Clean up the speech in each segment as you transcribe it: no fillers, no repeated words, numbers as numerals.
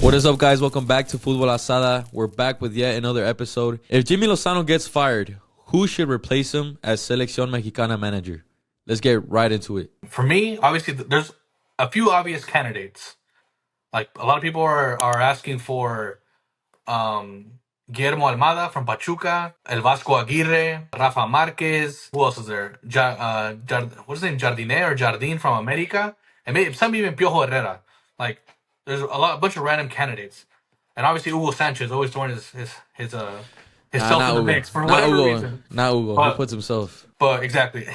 What is up, guys? Welcome back to Futbol Asada. We're back with yet another episode. If Jimmy Lozano gets fired, who should replace him as Seleccion Mexicana manager? Let's get right into it. For me, obviously, there's a few obvious candidates. Like a lot of people are asking for Guillermo Almada from Pachuca, El Vasco Aguirre, Rafa Marquez. Who else is there? What's his name? Jardine or Jardine from America, and maybe some even Piojo Herrera. Like there's a bunch of random candidates, and obviously Hugo Sanchez always throwing himself in Not the Hugo. mix for Not whatever Hugo. reason. Not Hugo. He But puts himself. but exactly.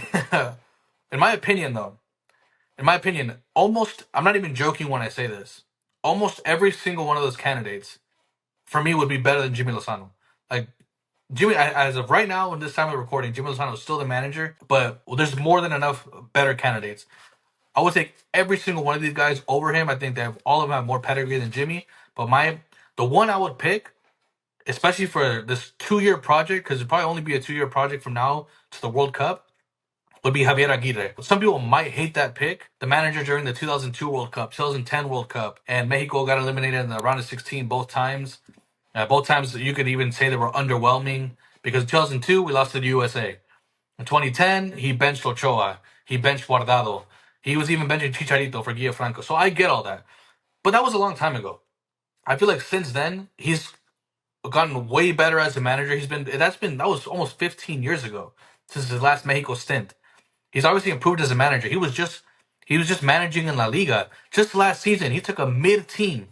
In my opinion, though. In my opinion, almost, I'm not even joking when I say this, almost every single one of those candidates, for me, would be better than Jimmy Lozano. Like, as of right now, in this time of recording, Jimmy Lozano is still the manager, but there's more than enough better candidates. I would take every single one of these guys over him. I think all of them have more pedigree than Jimmy, but the one I would pick, especially for this 2-year project, because it'd probably only be a 2-year project from now to the World Cup, would be Javier Aguirre. Some people might hate that pick. The manager during the 2002 World Cup, 2010 World Cup, and Mexico got eliminated in the round of 16 both times. Both times you could even say they were underwhelming because in 2002 we lost to the USA. In 2010 he benched Ochoa, he benched Guardado, he was even benching Chicharito for Guillermo Franco. So I get all that, but that was a long time ago. I feel like since then he's gotten way better as a manager. That was almost 15 years ago since his last Mexico stint. He's obviously improved as a manager. He was just managing in La Liga. Just last season, he took a mid team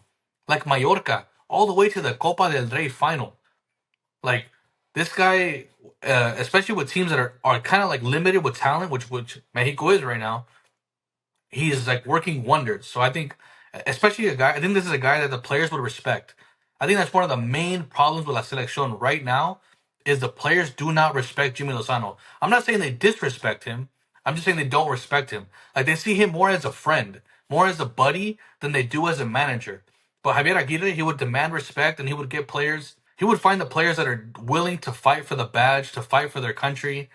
like Mallorca all the way to the Copa del Rey final. Like this guy, especially with teams that are kind of like limited with talent, which Mexico is right now, he is like working wonders. So I think, especially a guy, I think this is a guy that the players would respect. I think that's one of the main problems with La Selección right now is the players do not respect Jimmy Lozano. I'm not saying they disrespect him. I'm just saying they don't respect him. Like they see him more as a friend, more as a buddy than they do as a manager. But Javier Aguirre, he would demand respect and he would get players. He would find the players that are willing to fight for the badge, to fight for their country,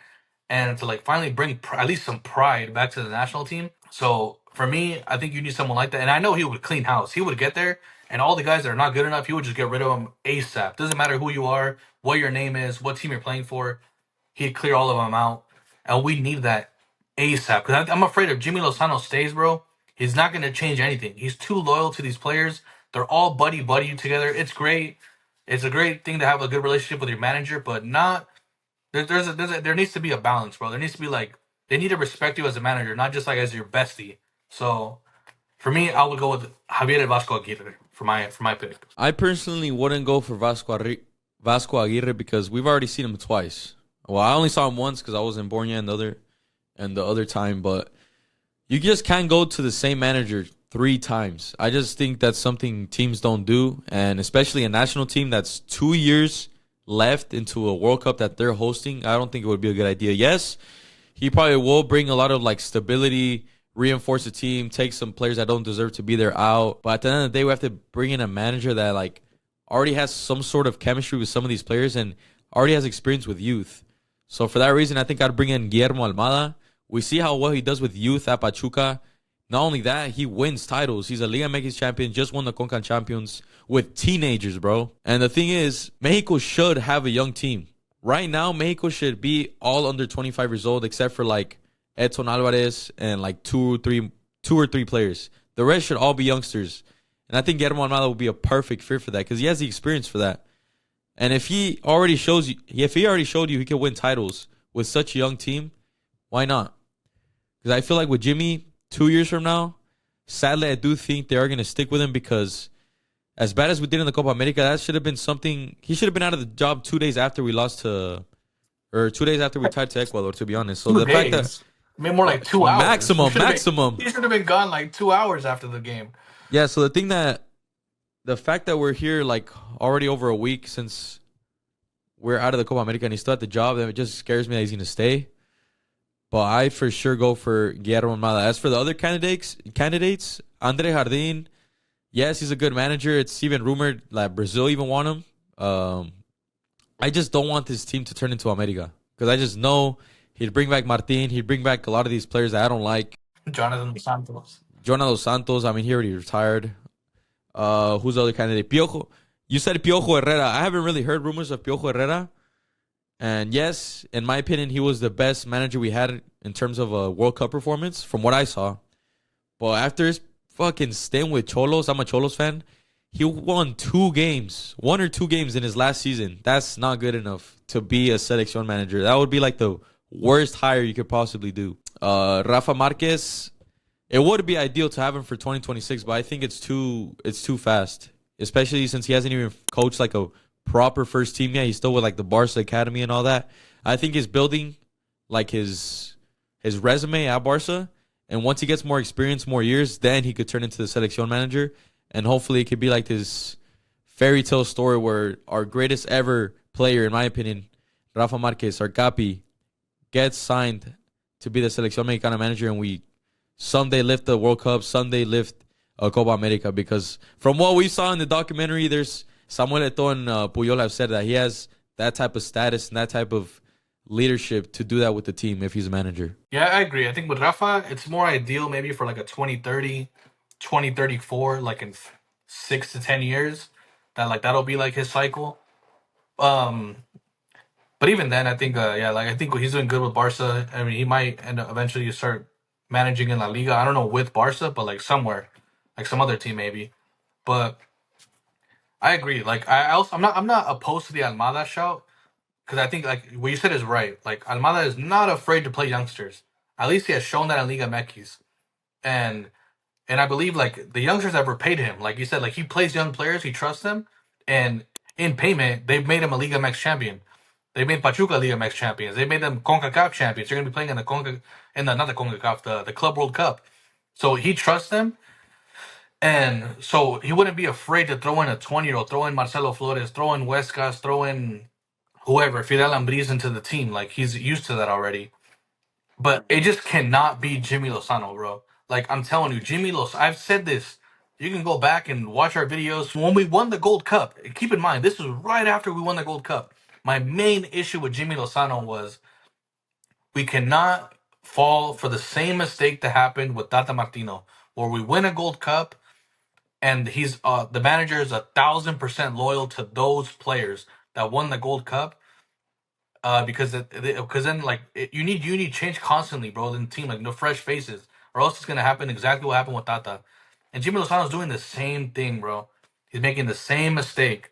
and to like finally bring at least some pride back to the national team. So for me, I think you need someone like that. And I know he would clean house. He would get there, and all the guys that are not good enough, he would just get rid of them ASAP. Doesn't matter who you are, what your name is, what team you're playing for. He'd clear all of them out, and we need that ASAP. Because I'm afraid if Jimmy Lozano stays, bro, he's not going to change anything. He's too loyal to these players. They're all buddy together. It's great. It's a great thing to have a good relationship with your manager, but not there needs to be a balance, bro. There needs to be like they need to respect you as a manager, not just like as your bestie. So for me, I would go with Javier Vasco Aguirre for my pick. I personally wouldn't go for Vasco Aguirre because we've already seen him twice. Well, I only saw him once because I wasn't born yet, and the other time. But you just can't go to the same manager 3 times. I just think that's something teams don't do, and especially a national team that's 2 years left into a World Cup that they're hosting. I don't think it would be a good idea. Yes, he probably will bring a lot of like stability, reinforce the team, take some players that don't deserve to be there out. But at the end of the day, we have to bring in a manager that like already has some sort of chemistry with some of these players and already has experience with youth. So for that reason, I think I'd bring in Guillermo Almada. We see how well he does with youth at Pachuca. Not only that, he wins titles. He's a Liga MX champion, just won the CONCACAF Champions with teenagers, bro. And the thing is, Mexico should have a young team. Right now, Mexico should be all under 25 years old, except for like Edson Alvarez and like two or three players. The rest should all be youngsters. And I think Guillermo Almada will be a perfect fit for that because he has the experience for that. And if he already showed you he can win titles with such a young team, why not? Because I feel like with Jimmy, 2 years from now, sadly, I do think they are going to stick with him because as bad as we did in the Copa America, that should have been something. He should have been out of the job 2 days after we lost to, or 2 days after we tied to Ecuador, to be honest. So the fact that maybe more like 2 hours. Maximum. He should have been gone like 2 hours after the game. Yeah, so the fact that we're here like already over a week since we're out of the Copa America and he's still at the job, that it just scares me that he's going to stay. But I for sure go for Guillermo Almada. As for the other candidates, Andre Jardine, yes, he's a good manager. It's even rumored that Brazil even want him. I just don't want this team to turn into America because I just know he'd bring back Martin. He'd bring back a lot of these players that I don't like. Jonathan Dos Santos. Dos Santos, I mean, he already retired. Who's the other candidate? Piojo. You said Piojo Herrera. I haven't really heard rumors of Piojo Herrera. And yes, in my opinion, he was the best manager we had in terms of a World Cup performance from what I saw. But after his fucking stint with Cholos, I'm a Cholos fan. He won 2 games, 1 or 2 games in his last season. That's not good enough to be a Seleccion manager. That would be like the worst hire you could possibly do. Rafa Marquez, it would be ideal to have him for 2026, but I think it's too fast, especially since he hasn't even coached like a proper first team yet. He's still with like the Barca academy and all that. I think he's building like his resume at Barca, and once he gets more experience, more years, then he could turn into the Seleccion manager. And hopefully it could be like this fairy tale story where our greatest ever player, in my opinion, Rafa Marquez, our Capi, gets signed to be the Seleccion Mexicana manager, and we someday lift the World Cup, someday lift Copa America. Because from what we saw in the documentary, there's Samuel Eto'o and Puyol have said that he has that type of status and that type of leadership to do that with the team if he's a manager. Yeah, I agree. I think with Rafa, it's more ideal maybe for like a 2030, 2034, like in 6 to 10 years. That'll be like his cycle. Um, but even then, I think yeah, like I think he's doing good with Barca. I mean, he might end up eventually start managing in La Liga. I don't know with Barca, but like somewhere, like some other team maybe. But I agree. Like I'm not opposed to the Almada shout because I think like what you said is right. Like Almada is not afraid to play youngsters. At least he has shown that in Liga MX. And and I believe like the youngsters have repaid him. Like you said, like he plays young players, he trusts them, and in payment, they've made him a Liga MX champion. They made Pachuca Liga MX champions. They made them CONCACAF champions. They're gonna be playing in the not the CONCACAF, the Club World Cup. So he trusts them, and so he wouldn't be afraid to throw in a 20-year-old, throw in Marcelo Flores, throw in Huescas, throw in whoever, Fidel Ambriz into the team. Like he's used to that already. But it just cannot be Jimmy Lozano, bro. Like I'm telling you, Jimmy Lozano. I've said this. You can go back and watch our videos when we won the Gold Cup. Keep in mind, this was right after we won the Gold Cup. My main issue with Jimmy Lozano was we cannot fall for the same mistake that happened with Tata Martino, where we win a Gold Cup and he's the manager is 1,000% loyal to those players that won the Gold Cup because then like you need change constantly, bro. In the team, like no fresh faces, or else it's gonna happen exactly what happened with Tata. And Jimmy Lozano's doing the same thing, bro. He's making the same mistake.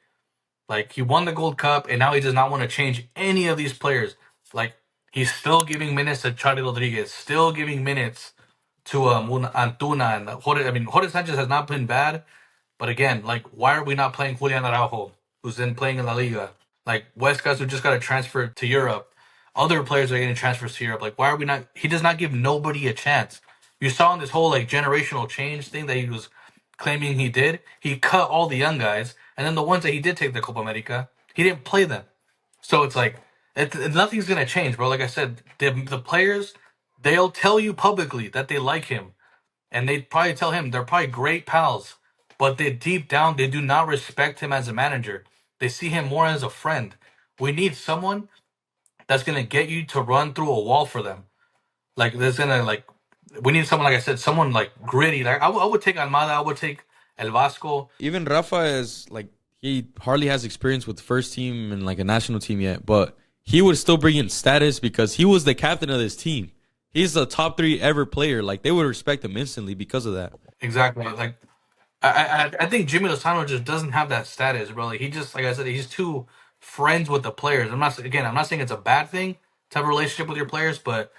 Like he won the Gold Cup, and now he does not want to change any of these players. Like he's still giving minutes to Charlie Rodriguez, still giving minutes to Antuna and Jorge. I mean, Jorge Sanchez has not been bad, but again, like why are we not playing Julian Araujo, who's then playing in La Liga? Like West guys who just got to transfer to Europe. Other players are getting transfers to Europe. Like why are we not? He does not give nobody a chance. You saw in this whole like generational change thing that he was claiming he did. He cut all the young guys, and then the ones that he did take the Copa America, he didn't play them. So it's like nothing's gonna change, bro. Like I said, the players they'll tell you publicly that they like him, and they probably tell him they're probably great pals, but they deep down they do not respect him as a manager. They see him more as a friend. We need someone that's gonna get you to run through a wall for them. Like there's gonna like we need someone like I said, someone like gritty. Like I would take Almada, I would take El Vasco. Even Rafa is like he hardly has experience with the first team and like a national team yet, but he would still bring in status because he was the captain of this team. He's a top 3 ever player. Like they would respect him instantly because of that. Exactly. Like I think Jimmy Lozano just doesn't have that status, bro. Like he just like I said, he's too friends with the players. I'm not saying it's a bad thing to have a relationship with your players, but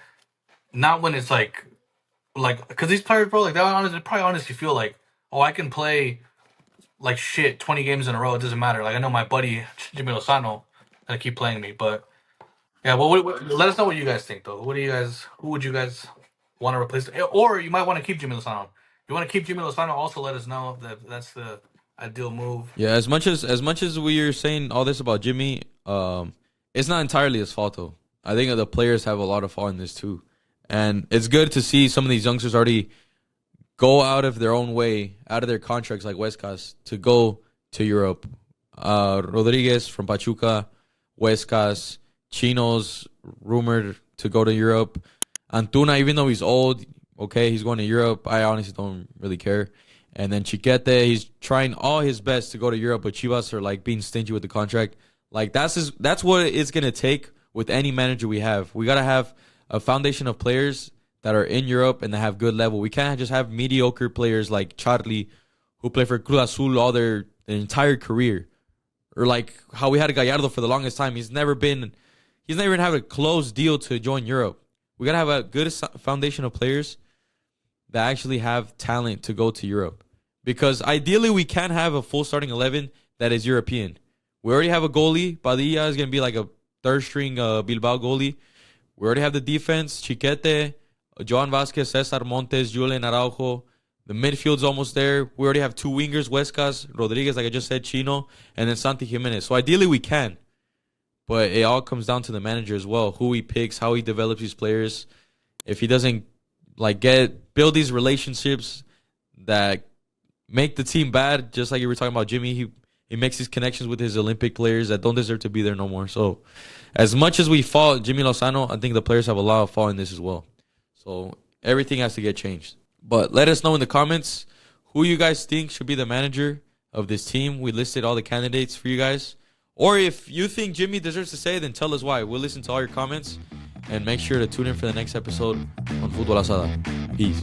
not when it's like because these players, bro, like they probably honestly feel like, oh, I can play like shit 20 games in a row. It doesn't matter. Like I know my buddy Jimmy Lozano gonna keep playing me, but yeah. Well, let us know what you guys think, though. Who would you guys want to replace? Or you might want to keep Jimmy Lozano. If you want to keep Jimmy Lozano, also let us know that that's the ideal move. Yeah, as much as we are saying all this about Jimmy, it's not entirely his fault though. I think the players have a lot of fault in this too, and it's good to see some of these youngsters already go out of their own way, out of their contracts like Huescas, to go to Europe. Rodriguez from Pachuca, Huescas, Chino's rumored to go to Europe. Antuna, even though he's old, okay, he's going to Europe. I honestly don't really care. And then Chiquete, he's trying all his best to go to Europe, but Chivas are like being stingy with the contract. Like that's what it's gonna take with any manager we have. We gotta have a foundation of players that are in Europe and that have good level. We can't just have mediocre players like Charlie, who play for Cruz Azul all their entire career, or like how we had Gallardo for the longest time. He's never even had a close deal to join Europe. We gotta have a good foundation of players that actually have talent to go to Europe. Because ideally, we can have a full starting 11 that is European. We already have a goalie. Padilla is going to be like a third-string Bilbao goalie. We already have the defense. Chiquete, Joan Vasquez, Cesar Montes, Julian Araujo. The midfield's almost there. We already have 2 wingers, Huescas, Rodriguez, like I just said, Chino, and then Santi Jimenez. So ideally, we can. But it all comes down to the manager as well. Who he picks, how he develops these players. If he doesn't build these relationships that make the team bad, just like you were talking about Jimmy, he makes these connections with his Olympic players that don't deserve to be there no more. So as much as we fault Jimmy Lozano, I think the players have a lot of fault in this as well. So everything has to get changed. But let us know in the comments who you guys think should be the manager of this team. We listed all the candidates for you guys. Or if you think Jimmy deserves to say, then tell us why. We'll listen to all your comments. And make sure to tune in for the next episode on Futbol Asada. Peace.